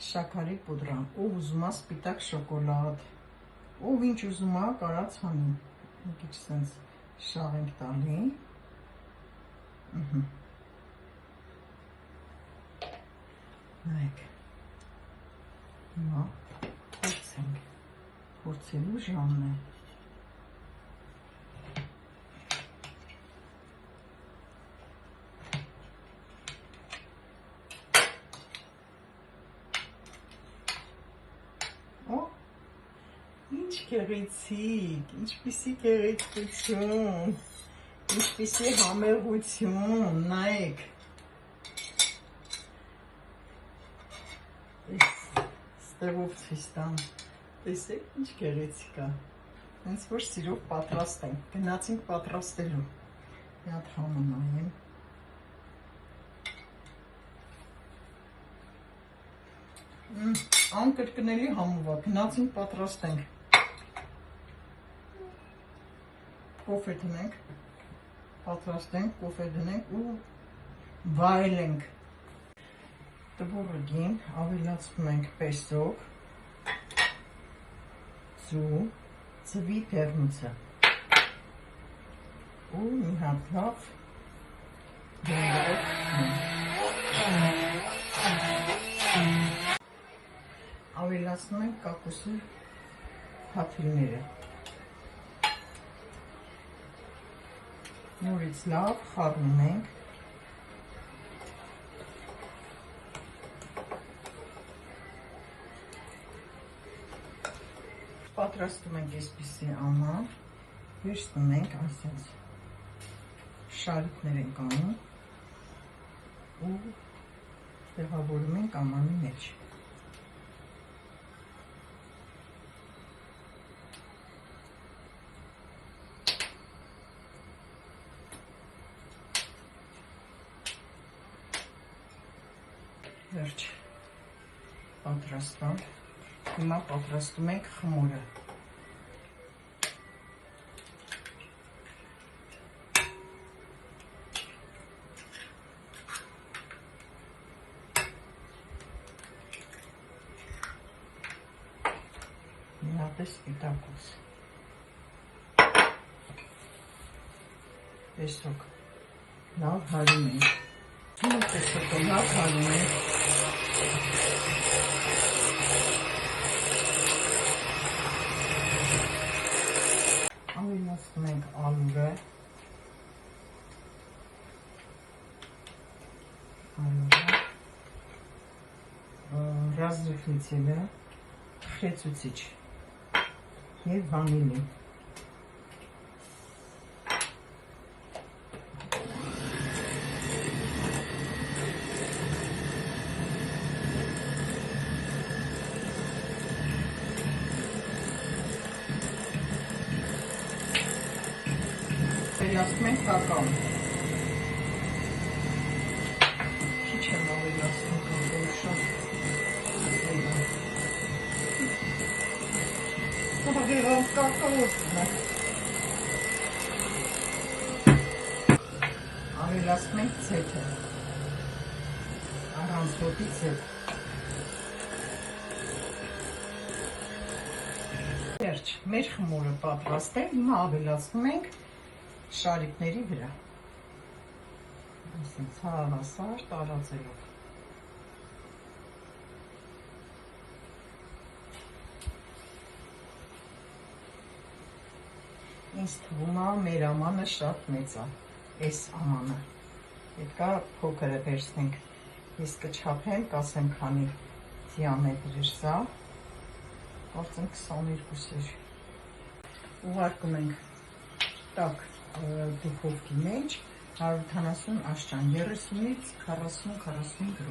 շաքարի պուդրան, ով ուզում է սպիտակ շոկոլադ, ով ինչ ուզում է կարած հանի, մի քիչ սենց շաղ ենք տալի, նայեք, հիմա փորձենք, փորձելու ժամն է, ինչ գեղեցիկ, ինչպիսի գեղեցկություն, ինչպիսի համեղություն, նայեք, ստեղով ցույց տամ, տեսեք ինչ գեղեցիկ է, հենց որ սիրով պատրաստենք, գնացինք պատրաստելու, մի հատ համը նայեմ, անկրկնելի համով է, գնացինք պատրաստենք, կոֆե դնենք, պատրաստենք, կոֆե դնենք ու վայելենք, տվորոգին ավելացնում ենք պեսով, ձու, ձվի դեղնուցը ու մի հատ լավ դեղնով ավելացնում ենք կակուսի հաթիլները, նորից լավ խառնում ենք, պատրաստում ենք այսպիսի աման, վերցնում ենք այսպես շարիկներ ենք անում ու տեղավորում ենք ամանի մեջ։ Վերջ պատրաստանք, հիմա պատրաստում ենք խմորը։ Մի հատ է սպիտակուց։ Տեսոք, լավ հարում ենք։ Տեսոք, լավ հարում ենք։ Ավելացնում ենք ալուրը, ռազրիֆնիցելը, խեցուցիչ և վանիլին։ Ավելացնում ենք կակաո։ Քիչ եմ ավելացնում կակաո շատ։ Ահա կակաոսն է։ Ավելացնում ենք ցեթը։ Առանց ոտի ցեթ։ Վերջ, մեր խմորը պատրաստ է, հիմա ավելացնում ենք շարիկների վրա, ասենց հավասար տարածելով։ Ինձ թվում է մեր ամանը շատ մեծ է, այս ամանը, պետք է փոքրը վերցնենք, ես կչափեմ, կասեմ քանի դիամետր էր սա, կարծեմ 22 էր, ուղարկում ենք տաք դուխովքի մեջ 180 աստիճան 30-ից 40-45 րոպե